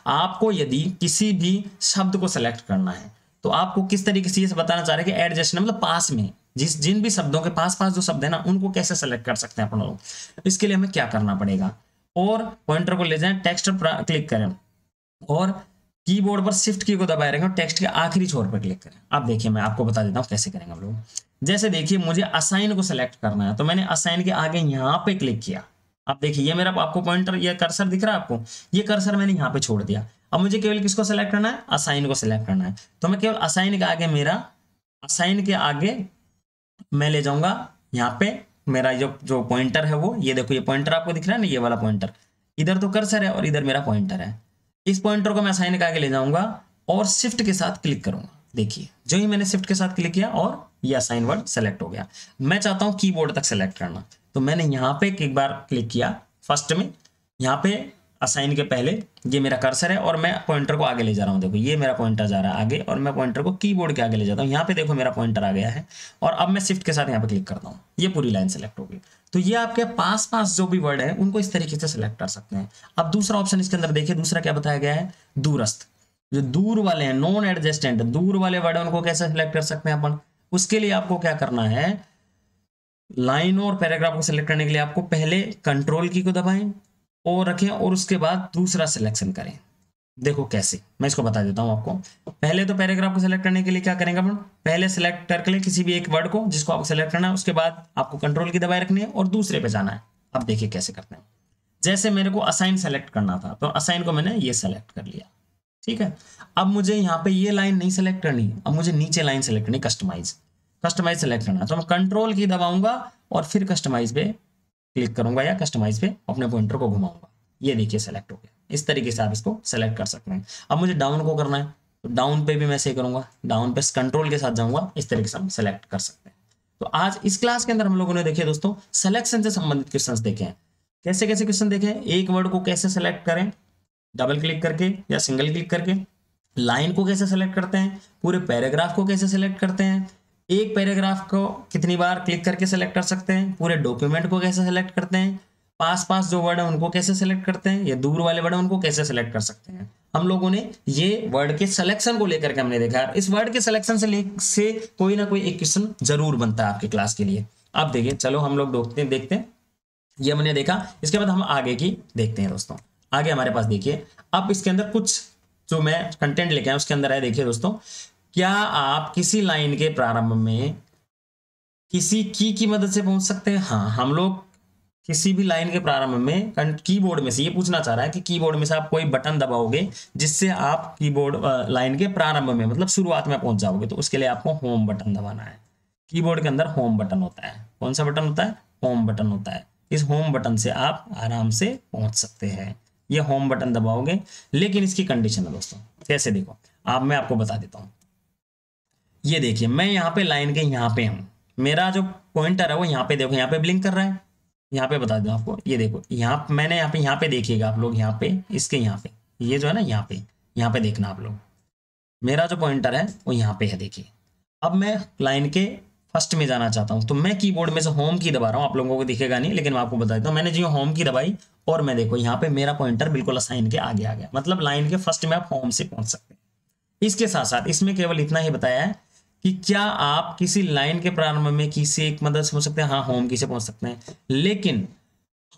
आपको यदि किसी भी शब्द को सिलेक्ट करना है तो आपको किस तरीके से ये बताना चाह रहे हैं कि एडजस्ट मतलब पास में जिन भी शब्दों के पास जो शब्द है ना उनको कैसे सेलेक्ट कर सकते हैं अपन लोग। इसके लिए हमें क्या करना पड़ेगा, और पॉइंटर को ले जाएं, टेक्स्ट पर क्लिक करें और कीबोर्ड पर शिफ्ट की को दबाए रखें और टेक्स्ट के आखिरी छोर पर क्लिक करें। अब देखिए मैं आपको बता देता हूं कैसे करेंगे हम लोग। जैसे देखिए मुझे असाइन को सिलेक्ट करना है, तो मैंने असाइन के आगे यहाँ पे क्लिक किया। अब देखिए ये मेरा आपको पॉइंटर, ये कर्सर दिख रहा है आपको, ये कर्सर मैंने यहाँ पे छोड़ दिया। अब मुझे केवल किसको सिलेक्ट करना है, असाइन को सिलेक्ट करना है, तो मैं केवल असाइन के आगे असाइन के आगे मैं ले जाऊंगा यहाँ पे मेरा जो पॉइंटर है वो, ये देखो ये पॉइंटर आपको दिख रहा है ना, ये वाला पॉइंटर, इधर तो कर्सर है और इधर मेरा पॉइंटर है। इस पॉइंटर को मैं असाइन के आगे ले जाऊंगा और शिफ्ट के साथ क्लिक करूंगा। देखिए जो ही मैंने शिफ्ट के साथ क्लिक किया और ये असाइन वर्ड सेलेक्ट हो गया। मैं चाहता हूं कीबोर्ड तक सेलेक्ट करना, तो मैंने यहाँ पे एक बार क्लिक किया फर्स्ट में, यहाँ पे असाइन के पहले ये मेरा कर्सर है और मैं पॉइंटर को आगे ले जा रहा हूँ। देखो ये मेरा पॉइंटर जा रहा है आगे और मैं पॉइंटर को कीबोर्ड के आगे ले जाता हूँ। यहाँ पे देखो मेरा पॉइंटर आ गया है और अब मैं शिफ्ट के साथ यहाँ पे क्लिक करता हूँ, ये पूरी लाइन सेलेक्ट हो गई। तो ये आपके पास जो भी वर्ड है उनको इस तरीके से सेलेक्ट कर सकते हैं। अब दूसरा ऑप्शन इसके अंदर देखिए, दूसरा क्या बताया गया है, दूरस्थ, जो दूर वाले हैं, नॉन एडजेस्टेंट, दूर वाले वर्ड है उनको कैसे सिलेक्ट कर सकते हैं अपन। उसके लिए आपको क्या करना है, लाइनों और पैराग्राफ को सिलेक्ट करने के लिए आपको पहले कंट्रोल की को दबाएं और रखें और उसके बाद दूसरा सिलेक्शन करें। देखो कैसे, मैं इसको बता देता हूं आपको। पहले तो पैराग्राफ को सिलेक्ट करने के लिए क्या करेंगे अपन, पहले सिलेक्ट करके ले किसी भी एक वर्ड को जिसको आपको सिलेक्ट करना है, उसके बाद आपको कंट्रोल की दबाए रखनी है और दूसरे पे जाना है। अब देखिए कैसे करते हैं। जैसे मेरे को असाइन सेलेक्ट करना था तो असाइन को मैंने ये सेलेक्ट कर लिया, ठीक है। अब मुझे यहाँ पे ये लाइन नहीं सेलेक्ट करनी, अब मुझे नीचे लाइन सेलेक्ट करनी, कस्टमाइज सेलेक्ट करना, तो मैं कंट्रोल की दबाऊंगा और फिर कस्टमाइज पे क्लिक करूंगा या कस्टमाइज पे अपने पॉइंटर को घुमाऊंगा। ये देखिए सेलेक्ट हो गया। इस तरीके से आप इसको सेलेक्ट कर सकते हैं। अब मुझे डाउन को करना है तो डाउन पे भी मैं ऐसे करूंगा, डाउन पे कंट्रोल के साथ जाऊंगा, इस तरीके से हम सेलेक्ट कर सकते हैं। तो आज इस क्लास के अंदर हम लोगों ने देखिए दोस्तों सिलेक्शन से संबंधित क्वेश्चंस देखे हैं। कैसे कैसे क्वेश्चन देखे हैं, एक वर्ड को कैसे सेलेक्ट करें डबल क्लिक करके या सिंगल क्लिक करके, लाइन को कैसे सेलेक्ट करते हैं, पूरे पैराग्राफ को कैसे सेलेक्ट करते हैं, एक पैराग्राफ को कितनी बार क्लिक करके सेलेक्ट कर सकते हैं, पूरे डॉक्यूमेंट को कैसे सेलेक्ट करते हैं, पास जो वर्ड है उनको कैसे सेलेक्ट करते हैं, या दूर वाले वर्ड है उनको कैसे सेलेक्ट कर सकते हैं। हम लोगों ने ये वर्ड के सिलेक्शन को लेकर के हमने देखा है। इस वर्ड के सिलेक्शन से कोई ना कोई एक क्वेश्चन जरूर बनता है आपके क्लास के लिए। अब देखिए चलो हम लोग देखते हैं, ये हमने देखा। इसके बाद हम आगे की देखते हैं दोस्तों। आगे हमारे पास देखिए, अब इसके अंदर कुछ जो मैं कंटेंट लेके आया उसके अंदर है, देखिए दोस्तों, क्या आप किसी लाइन के प्रारंभ में किसी की मदद से पहुंच सकते हैं। हाँ, हम लोग किसी भी लाइन के प्रारंभ में कीबोर्ड में से, ये पूछना चाह रहा है कि कीबोर्ड में से आप कोई बटन दबाओगे जिससे आप कीबोर्ड लाइन के प्रारंभ में मतलब शुरुआत में पहुंच जाओगे, तो उसके लिए आपको होम बटन दबाना है। कीबोर्ड के अंदर होम बटन होता है। कौन सा बटन होता है, होम बटन होता है। इस होम बटन से आप आराम से पहुंच सकते हैं। ये होम बटन दबाओगे, लेकिन इसकी कंडीशन है दोस्तों। कैसे देखो, मैं आपको बता देता हूँ। ये देखिए मैं यहाँ पे लाइन के यहाँ पे हूँ, मेरा जो पॉइंटर है वो यहाँ पे, देखो यहाँ पे ब्लिंक कर रहा है। यहाँ पे बता दूं आपको, ये देखो यहाँ मैंने यहाँ पे देखिएगा आप लोग, यहाँ पे इसके यहाँ पे ये जो है ना यहाँ पे देखना आप लोग, मेरा जो पॉइंटर है वो यहाँ पे है। देखिए अब मैं लाइन के फर्स्ट में जाना चाहता हूँ, तो मैं कीबोर्ड में से होम की दबा रहा हूँ। आप लोगों को दिखेगा नहीं, लेकिन मैं आपको बता देता हूँ। मैंने जो होम की दबाई और मैं देखो यहाँ पे मेरा पॉइंटर बिल्कुल असाइन के आगे आ गया, मतलब लाइन के फर्स्ट में आप होम से पहुंच सकते हैं। इसके साथ साथ इसमें केवल इतना ही बताया है कि क्या आप किसी लाइन के प्रारंभ में किसी एक मदद से पहुंच सकते हैं, हाँ होम की से पहुंच सकते हैं, लेकिन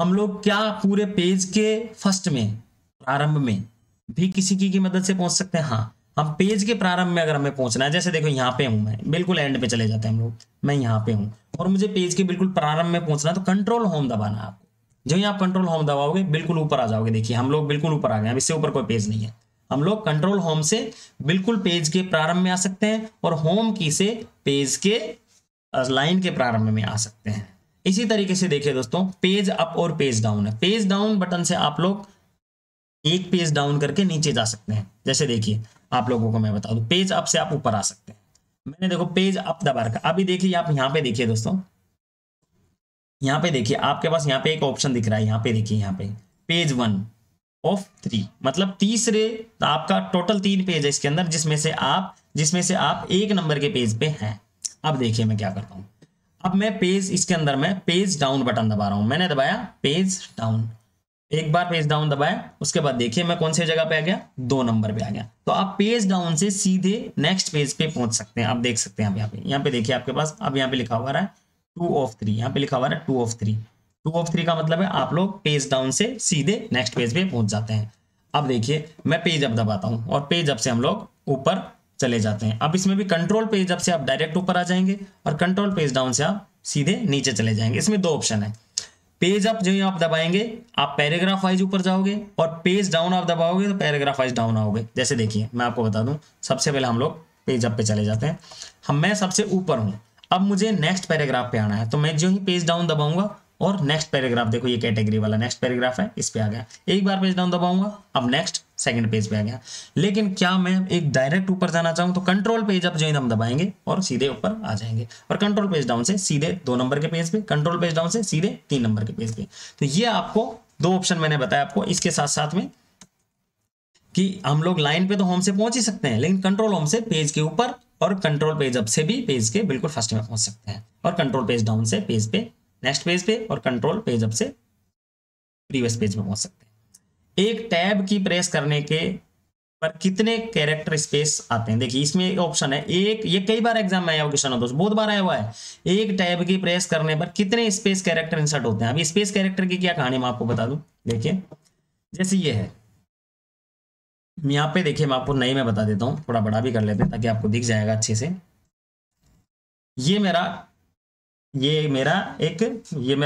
हम लोग क्या पूरे पेज के फर्स्ट में प्रारंभ में भी किसी की मदद से पहुंच सकते हैं, हाँ हम पेज के प्रारंभ में अगर हमें पहुंचना है, जैसे देखो यहाँ पे हूं मैं, बिल्कुल एंड पे चले जाते हैं हम लोग, मैं यहाँ पे हूं और मुझे पेज के बिल्कुल प्रारंभ में पहुंचना है, तो कंट्रोल होम दबाना है आपको। जो ही आप कंट्रोल होम दबाओगे बिल्कुल ऊपर आ जाओगे। देखिए हम लोग बिल्कुल ऊपर आ गए, अब इससे ऊपर कोई पेज नहीं है। हम लोग कंट्रोल होम से बिल्कुल पेज के प्रारंभ में आ सकते हैं और होम की से पेज के लाइन के प्रारंभ में आ सकते हैं। इसी तरीके से देखिए दोस्तों, पेज अप और पेज डाउन है। पेज डाउन बटन से आप लोग एक पेज डाउन करके नीचे जा सकते हैं। जैसे देखिए आप लोगों को मैं बता दूं, पेज अप से आप ऊपर आ सकते हैं। मैंने देखो पेज अप दबा रखा। अभी देखिए आप यहाँ पे देखिए दोस्तों, यहाँ पे देखिए आपके पास यहाँ पे एक ऑप्शन दिख रहा है, यहाँ पे देखिए, यहाँ पे पेज 1 ऑफ 3, मतलब तीसरे, आपका टोटल 3 पेज है इसके अंदर, जिसमें से आप 1 नंबर के पेज पे हैं। अब देखिए मैं क्या करता हूँ, अब मैं पेज इसके अंदर मैं पेज डाउन बटन दबा रहा हूं। मैंने दबाया पेज डाउन, एक बार पेज डाउन दबाया, उसके बाद देखिए मैं कौन सी जगह पे आ गया, 2 नंबर पे आ गया। तो आप पेज डाउन से सीधे नेक्स्ट पेज पे पहुंच सकते हैं। आप देख सकते हैं यहाँ पे देखिए आपके पास अब यहाँ पे लिखा हुआ है 2 ऑफ 3, यहाँ पे लिखा हुआ है 2 ऑफ 3। 2 ऑफ 3 का मतलब है आप लोग पेज डाउन से सीधे नेक्स्ट पेज पे पहुंच जाते हैं। अब देखिए मैं पेज अप दबाता हूँ और पेज अप से हम लोग ऊपर चले जाते हैं। अब इसमें भी कंट्रोल पेज अप से आप डायरेक्ट ऊपर आ जाएंगे और कंट्रोल पेज डाउन से आप सीधे नीचे चले जाएंगे। इसमें 2 ऑप्शन है। पेज अप जो ही आप दबाएंगे आप पैराग्राफ वाइज ऊपर जाओगे और पेज डाउन आप दबाओगे तो पैराग्राफ वाइज डाउन आओगे। जैसे देखिए मैं आपको बता दूं, सबसे पहले हम लोग पेज अप पे चले जाते हैं। मैं सबसे ऊपर हूं, अब मुझे नेक्स्ट पैराग्राफ पे आना है, तो मैं जो ही पेज डाउन दबाऊंगा और नेक्स्ट पैराग्राफ, देखो ये कैटेगरी वाला नेक्स्ट पैराग्राफ है, इस पे आ गया। एक बार पेज डाउन दबाऊंगा, अब नेक्स्ट सेकंड पेज पे आ गया। लेकिन क्या मैं एक डायरेक्ट ऊपर जाना चाहूं तो कंट्रोल पेज अप जो ही हम दबाएंगे और सीधे ऊपर आ जाएंगे, और कंट्रोल पेज डाउन से सीधे 2 नंबर के पेज पे, कंट्रोल पेज डाउन से सीधे 3 नंबर के पेज पे। तो ये आपको 2 ऑप्शन मैंने बताया आपको। इसके साथ साथ में कि हम लोग लाइन पे तो होम से पहुंच ही सकते हैं, लेकिन कंट्रोल होम से पेज के ऊपर और कंट्रोल पेज अप से भी पेज के बिल्कुल फर्स्ट में पहुंच सकते हैं, और कंट्रोल पेज डाउन से पेज पे नेक्स्ट पेज पे और कंट्रोल पेज अप से प्रीवियस पेज में पहुंच सकते हैं। एक टैब की प्रेस करने के पर कितने कैरेक्टर स्पेस आते हैं, देखिए इसमें एक ऑप्शन है एक, ये कई बार एग्जाम में आया हुआ क्वेश्चन है दोस्तों, बहुत बार आया हुआ है। एक टैब की प्रेस करने पर कितने स्पेस कैरेक्टर इंसर्ट होते हैं। अभी स्पेस कैरेक्टर की क्या कहानी मैं आपको बता दूं। देखिए जैसे ये है, यहाँ पे देखिए मैं आपको नई में बता देता हूँ, थोड़ा बड़ा भी कर लेते हैं ताकि आपको दिख जाएगा अच्छे से। ये मेरा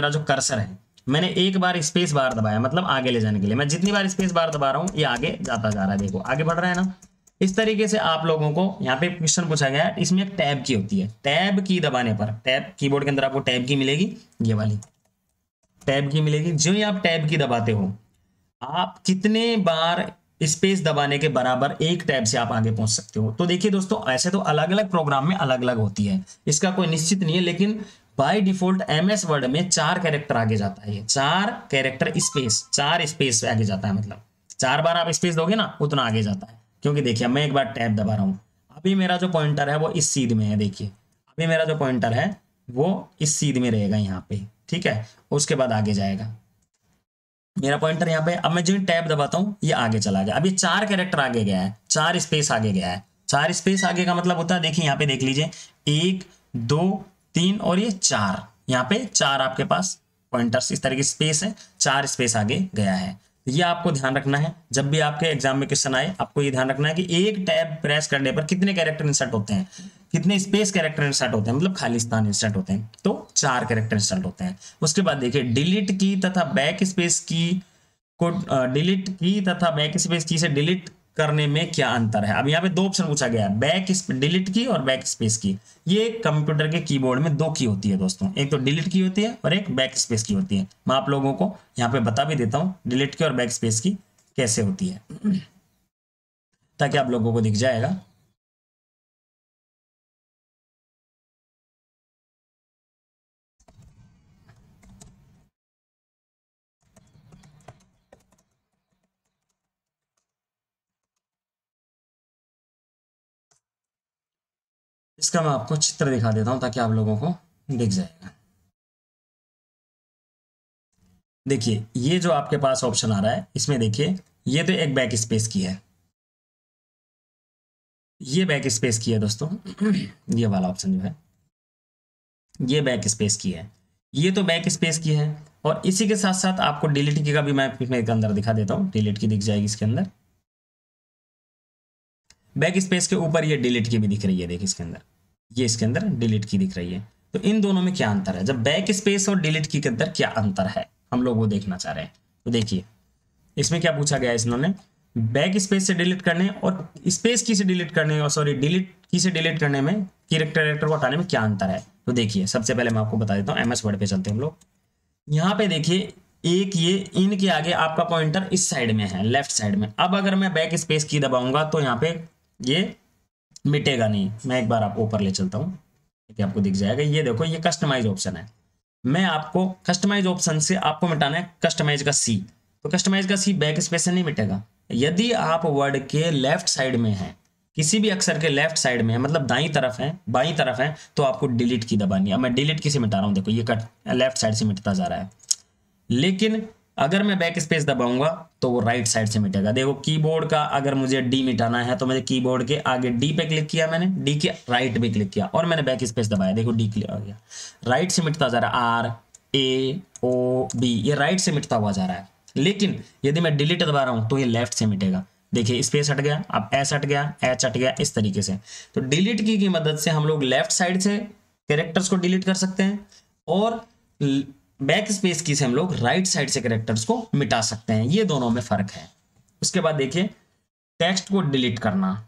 जो कर्सर है, मैंने एक बार स्पेस बार दबाया, मतलब आगे ले जाने के लिए। मैं जितनी बार स्पेस बार दबा रहा हूं ये आगे जाता जा रहा है, देखो आगे बढ़ रहा है ना। इस तरीके से आप लोगों को यहाँ पे क्वेश्चन पूछा गया है, इसमें एक टैब की होती है। टैब की दबाने पर, टैब कीबोर्ड के अंदर आपको टैब की मिलेगी, ये वाली टैब की मिलेगी। जो ही आप टैब की दबाते हो, आप कितने बार स्पेस दबाने के बराबर एक टैब से आप आगे पहुंच सकते हो। तो देखिए दोस्तों, ऐसे तो अलग अलग प्रोग्राम में अलग अलग होती है, इसका कोई निश्चित नहीं है, लेकिन बाय डिफॉल्ट एमएस वर्ड में 4 कैरेक्टर आगे जाता है। ये 4 कैरेक्टर स्पेस, 4 स्पेस आगे जाता है, मतलब 4 बार आप स्पेस दोगे ना उतना आगे जाता है। क्योंकि देखिए मैं एक बार टैब दबा रहा हूं, अभी मेरा जो पॉइंटर है वो इस सीध में है। देखिए अभी मेरा जो पॉइंटर है वो इस सीध में रहेगा यहाँ पे, ठीक है। उसके बाद आगे जाएगा मेरा पॉइंटर यहाँ पे। अब मैं जो टैब दबाता हूँ ये आगे चला गया। अब ये 4 कैरेक्टर आगे गया है, 4 स्पेस आगे गया है। 4 स्पेस आगे का मतलब होता है, देखिए यहाँ पे देख लीजिए 1 2 3 और ये 4, यहाँ पे 4 आपके पास पॉइंटर्स इस तरह की स्पेस है, 4 स्पेस आगे गया है। ये आपको ध्यान रखना है, जब भी आपके एग्जाम में क्वेश्चन आए आपको ये ध्यान रखना है कि एक टैब प्रेस करने पर कितने कैरेक्टर इंसर्ट होते हैं, कितने स्पेस कैरेक्टर इंसर्ट होते हैं, मतलब खाली स्थान इंसर्ट होते हैं। तो 4 कैरेक्टर इंसर्ट होते हैं। उसके बाद देखिए डिलीट की तथा बैक स्पेस की को डिलीट की तथा बैक स्पेस की से डिलीट करने में क्या अंतर है। अब यहाँ पे 2 ऑप्शन पूछा गया है, डिलीट की और बैक स्पेस की। ये कंप्यूटर के कीबोर्ड में 2 की होती है दोस्तों, एक तो डिलीट की होती है और एक बैक स्पेस की होती है। मैं आप लोगों को यहाँ पे बता भी देता हूँ डिलीट की और बैक स्पेस की कैसे होती है, ताकि आप लोगों को दिख जाएगा। इसका मैं आपको चित्र दिखा देता हूं ताकि आप लोगों को दिख जाएगा। देखिए ये जो आपके पास ऑप्शन आ रहा है इसमें देखिए ये तो एक बैक स्पेस की है, ये बैक स्पेस की है दोस्तों। ये वाला ऑप्शन जो है ये बैक स्पेस की है, ये तो बैक स्पेस की है। और इसी के साथ साथ आपको डिलीट की का भी मैं इसमें के अंदर दिखा देता हूँ, डिलीट की दिख जाएगी इसके अंदर, बैक स्पेस के ऊपर ये डिलीट की भी दिख रही है, देखिए इसके अंदर, ये इसके अंदर डिलीट की दिख रही है। तो इन दोनों में क्या अंतर है, जब बैक स्पेस और डिलीट की के अंदर क्या अंतर है, हम लोग वो देखना चाह रहे हैं। तो देखिए इसमें क्या पूछा गया है इन्होंने, बैक स्पेस से डिलीट करने और स्पेस की से डिलीट करने, और सॉरी डिलीट की से डिलीट करने में, कैरेक्टर को हटाने में क्या अंतर है। तो देखिए सबसे पहले मैं आपको बता देता हूँ, एमएस वर्ड पे चलते हैं हम लोग। यहाँ पे देखिए एक ये इन के आगे आपका पॉइंटर इस साइड में है, लेफ्ट साइड में। अब अगर मैं बैक स्पेस की दबाऊंगा तो यहाँ पे ये मिटेगा नहीं। मैं एक बार आपको ऊपर ले चलता हूँ, आपको दिख जाएगा। ये देखो ये कस्टमाइज ऑप्शन है, मैं आपको कस्टमाइज ऑप्शन से आपको मिटाना है कस्टमाइज का सी। तो कस्टमाइज का सी बैक स्पेस से नहीं मिटेगा। यदि आप वर्ड के लेफ्ट साइड में है, किसी भी अक्षर के लेफ्ट साइड में है, मतलब दाईं तरफ है, बाईं तरफ है, तो आपको डिलीट की दबानी है। अब मैं डिलीट की से मिटा रहा हूँ, देखो ये कट लेफ्ट साइड से मिटता जा रहा है। लेकिन अगर मैं बैक स्पेस दबाऊंगा तो वो राइट साइड से मिटेगा। देखो कीबोर्ड का अगर मुझे डी मिटाना है तो मैंने कीबोर्ड के आगे डी पे क्लिक किया, मैंने डी के राइट पे क्लिक किया और मैंने बैक स्पेस दबाया, देखो डी क्लिक आ गया, राइट से मिटता जा रहा है, आर ए ओ बी, ये राइट से मिटता हुआ जा रहा है। लेकिन यदि मैं डिलीट दबा रहा हूं तो ये लेफ्ट से मिटेगा। देखिए स्पेस हट गया, अब एस हट गया, एच हट गया, इस तरीके से। तो डिलीट की मदद से हम लोग लेफ्ट साइड से कैरेक्टर्स को डिलीट कर सकते हैं और बैक स्पेस की से हम लोग राइट साइड से कैरेक्टर्स को मिटा सकते हैं। ये दोनों में फर्क है। उसके बाद देखिए टेक्स्ट को डिलीट करना,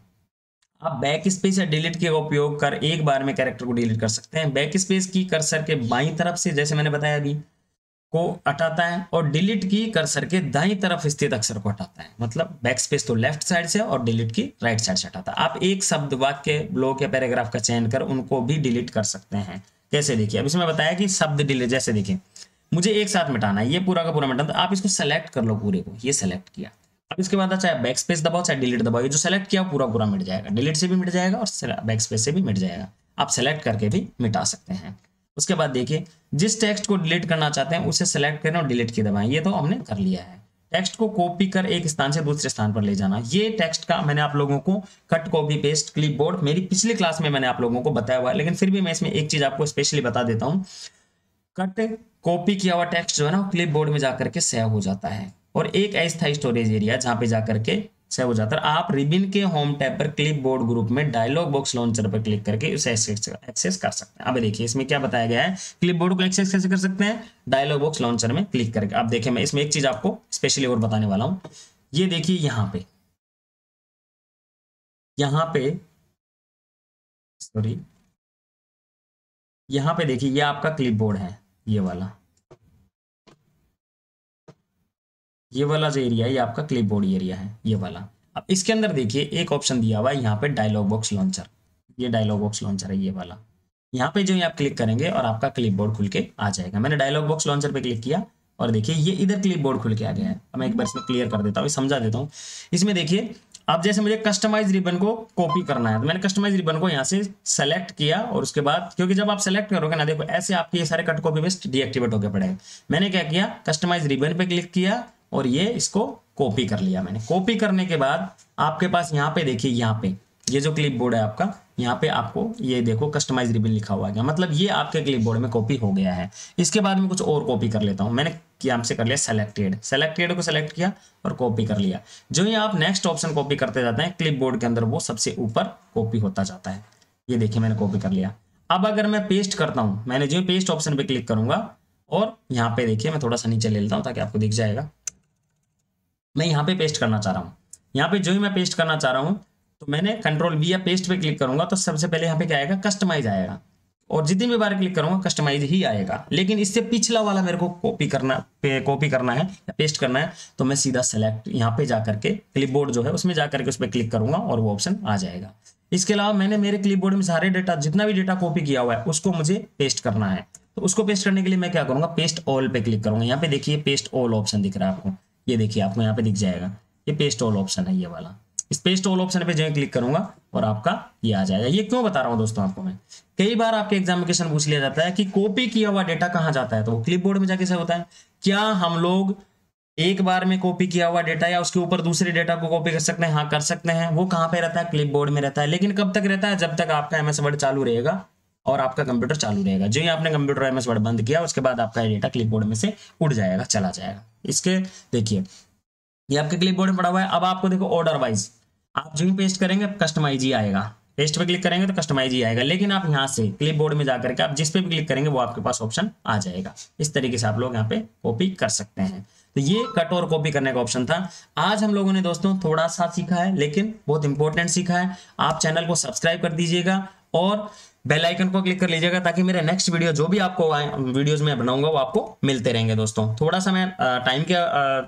आप बैक स्पेस या डिलीट के उपयोग कर एक बार में कैरेक्टर को डिलीट कर सकते हैं। बैक स्पेस की कर्सर के बाईं तरफ से, जैसे मैंने बताया अभी, को हटाता है और डिलीट की कर्सर के दाईं तरफ स्थित अक्षर को हटाता है। मतलब बैक स्पेस तो लेफ्ट साइड से और डिलीट की राइट साइड से हटाता है। आप एक शब्द, वाक्य, ब्लॉक या पैराग्राफ का चयन कर उनको भी डिलीट कर सकते हैं। कैसे देखिए, अब इसमें बताया कि शब्द डिलीट, जैसे देखिए मुझे एक साथ मिटाना है, ये पूरा का पूरा मिटाना, तो आप इसको सेलेक्ट कर लो पूरे को, ये सेलेक्ट किया। अब इसके बाद चाहे बैक स्पेस दबाओ चाहे डिलीट दबाओ, ये जो सेलेक्ट किया पूरा पूरा मिट जाएगा, डिलीट से भी मिट जाएगा और बैक स्पेस से भी मिट जाएगा। आप सेलेक्ट करके भी मिटा सकते हैं। उसके बाद देखिए जिस टेक्स्ट को डिलीट करना चाहते हैं उसे सेलेक्ट करें और डिलीट की दबाएं, ये तो हमने कर लिया है। टेक्स्ट को कॉपी कर एक स्थान से दूसरे स्थान पर ले जाना, ये टेक्स्ट का मैंने आप लोगों को कट कॉपी पेस्ट क्लिपबोर्ड मेरी पिछली क्लास में मैंने आप लोगों को बताया हुआ है, लेकिन फिर भी मैं इसमें एक चीज आपको स्पेशली बता देता हूं। कट कॉपी किया हुआ टेक्स्ट जो है ना क्लिपबोर्ड में जाकर के सेव हो जाता है और एक अस्थायी स्टोरेज एरिया जहां पे जाकर के सेव हो जाता है। आप रिबिन के होम टैब पर क्लिपबोर्ड ग्रुप में डायलॉग बॉक्स लॉन्चर पर क्लिक करके उसे एक्सेस कर सकते हैं। अब देखिए इसमें क्या बताया गया है, क्लिपबोर्ड को एक्सेस कैसे कर सकते हैं, डायलॉग बॉक्स लॉन्चर में क्लिक करके। अब देखिए मैं इसमें एक चीज आपको स्पेशली और बताने वाला हूं। ये देखिए यहाँ पे सॉरी यहाँ पे देखिए ये आपका क्लिपबोर्ड है, ये वाला जो एरिया है ये आपका क्लिपबोर्ड एरिया है, ये वाला। अब इसके अंदर देखिए एक ऑप्शन दिया हुआ है यहाँ पे डायलॉग बॉक्स लॉन्चर, ये डायलॉग बॉक्स लॉन्चर है ये वाला। यहाँ पे जो आप क्लिक करेंगे और आपका क्लिपबोर्ड खुल के आ जाएगा। मैंने डायलॉग बॉक्स लॉन्चर पे क्लिक किया और देखिए ये इधर क्लिपबोर्ड खुल के आ गया है। अब मैं एक बार इसमें क्लियर कर देता हूँ, समझा देता हूँ। इसमें देखिए अब जैसे मुझे कस्टमाइज रिबन को कॉपी करना है तो मैंने कस्टमाइज रिबन को यहाँ से सेलेक्ट किया और उसके बाद, क्योंकि जब आप सेलेक्ट करोगे ना, देखो ऐसे आपके ये सारे कट कॉपी पेस्ट डीएक्टिवेट होकर पड़ेगा। मैंने क्या किया, कस्टमाइज रिबन पे क्लिक किया और ये इसको कॉपी कर लिया। मैंने कॉपी करने के बाद आपके पास यहाँ पे देखिए, यहाँ पे ये जो क्लिपबोर्ड है आपका, यहाँ पे आपको ये देखो कस्टमाइज रिबन लिखा हुआ है, मतलब ये आपके क्लिपबोर्ड में कॉपी हो गया है। इसके बाद में कुछ और कॉपी कर लेता हूँ। मैंने यहाँ से कर लिया सेलेक्टेड को सेलेक्ट किया और कॉपी कर लिया। जो ही आप नेक्स्ट ऑप्शन कॉपी करते जाते हैं क्लिपबोर्ड के अंदर वो सबसे ऊपर कॉपी होता जाता है। ये देखिए मैंने कॉपी कर लिया। अब अगर मैं पेस्ट करता हूँ, मैंने जो पेस्ट ऑप्शन पे क्लिक करूंगा और यहाँ पे देखिए मैं थोड़ा सा नीचे ले लेता हूँ ताकि आपको दिख जाएगा। मैं यहाँ पे पेस्ट करना चाह रहा हूँ, यहाँ पे जो ही मैं पेस्ट करना चाह रहा हूँ तो मैंने कंट्रोल वी या पेस्ट पे क्लिक करूंगा तो सबसे पहले यहाँ पे क्या आएगा, कस्टमाइज आएगा। और जितनी भी बार क्लिक करूंगा कस्टमाइज ही आएगा। लेकिन इससे पिछला वाला मेरे को कॉपी करना है या पेस्ट करना है तो मैं सीधा सेलेक्ट यहाँ पे जाकर के क्लिपबोर्ड जो है उसमें जाकर के उस पर क्लिक करूंगा और वो ऑप्शन आ जाएगा। इसके अलावा मैंने मेरे क्लिपबोर्ड में सारे डेटा, जितना भी डेटा कॉपी किया हुआ है उसको मुझे पेस्ट करना है। तो उसको पेस्ट करने के लिए मैं क्या करूंगा, पेस्ट ऑल पे क्लिक करूंगा। यहाँ पे देखिए पेस्ट ऑल ऑप्शन दिख रहा है आपको, ये देखिए आपको यहाँ पे दिख जाएगा, ये पेस्ट ऑल ऑप्शन है ये वाला। इस पेस्ट ऑल ऑप्शन पे जो क्लिक करूंगा और आपका ये आ जाएगा। ये क्यों बता रहा हूं दोस्तों आपको मैं, कई बार आपके एग्जामिनेशन पूछ लिया जाता है कि कॉपी किया हुआ डेटा कहां जाता है, तो वो क्लिपबोर्ड में जाके से होता है। क्या हम लोग एक बार में कॉपी किया हुआ डेटा या उसके ऊपर दूसरे डेटा को कॉपी कर सकते हैं? हाँ कर सकते हैं। वो कहाँ पे रहता है? क्लिपबोर्ड में रहता है। लेकिन कब तक रहता है? जब तक आपका एमएस वर्ड चालू रहेगा और आपका कंप्यूटर चालू रहेगा। जो ही आपने कंप्यूटर एमएस वर्ड बंद किया उसके बाद आपका डेटा क्लिपबोर्ड में से उड़ जाएगा, चला जाएगा। इसके देखिए ये आपके क्लिपबोर्ड में पड़ा हुआ है। अब आपको देखो ऑर्डर वाइज आप जो ही पेस्ट करेंगे कस्टमाइज ही आएगा। पेस्ट पे क्लिक करेंगे तो कस्टमाइज ही आएगा। लेकिन आप यहाँ से क्लिपबोर्ड में जाकर के आप जिस पे भी क्लिक करेंगे वो आपके पास ऑप्शन आ जाएगा। इस तरीके से आप लोग यहाँ पे कॉपी कर सकते हैं। तो ये कट और कॉपी करने का ऑप्शन था। आज हम लोगों ने दोस्तों थोड़ा सा सीखा है लेकिन बहुत इंपॉर्टेंट सीखा है। आप चैनल को सब्सक्राइब कर दीजिएगा और बेल आइकन को क्लिक कर लीजिएगा ताकि मेरे नेक्स्ट वीडियो जो भी आपको वीडियोस में बनाऊंगा वो आपको मिलते रहेंगे। दोस्तों थोड़ा सा मैं टाइम के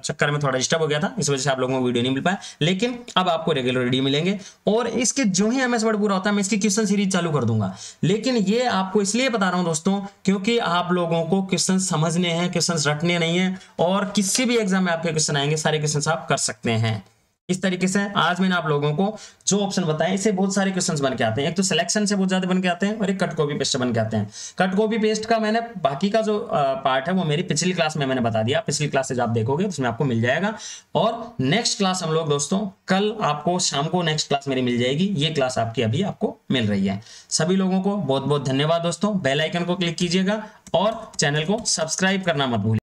चक्कर में थोड़ा डिस्टर्ब हो गया था, इस वजह से आप लोगों को वीडियो नहीं मिल पाया, लेकिन अब आपको रेगुलर वीडियो मिलेंगे। और इसके जो ही एमएस वर्ड पूरा होता है मैं इसकी क्वेश्चन सीरीज चालू कर दूंगा। लेकिन ये आपको इसलिए बता रहा हूं दोस्तों क्योंकि आप लोगों को क्वेश्चन समझने हैं, क्वेश्चन रटने नहीं है। और किसी भी एग्जाम में आपके क्वेश्चन आएंगे सारे क्वेश्चन आप कर सकते हैं। इस तरीके से आज मैंने आप लोगों को जो ऑप्शन बताए इससे बहुत सारे क्वेश्चंस बन के आते हैं। एक तो सिलेक्शन से बहुत ज्यादा बन के आते हैं और एक कट कॉपी पेस्ट से बन के आते हैं। कट कॉपी पेस्ट का मैंने बाकी का जो पार्ट है वो मेरी पिछली क्लास में मैंने बता दिया। पिछली क्लास से जब आप देखोगे उसमें आपको मिल जाएगा। और नेक्स्ट क्लास हम लोग दोस्तों कल आपको शाम को नेक्स्ट क्लास मेरी मिल जाएगी। ये क्लास आपकी अभी आपको मिल रही है। सभी लोगों को बहुत बहुत धन्यवाद दोस्तों। बेल आइकन को क्लिक कीजिएगा और चैनल को सब्सक्राइब करना मत भूलिए।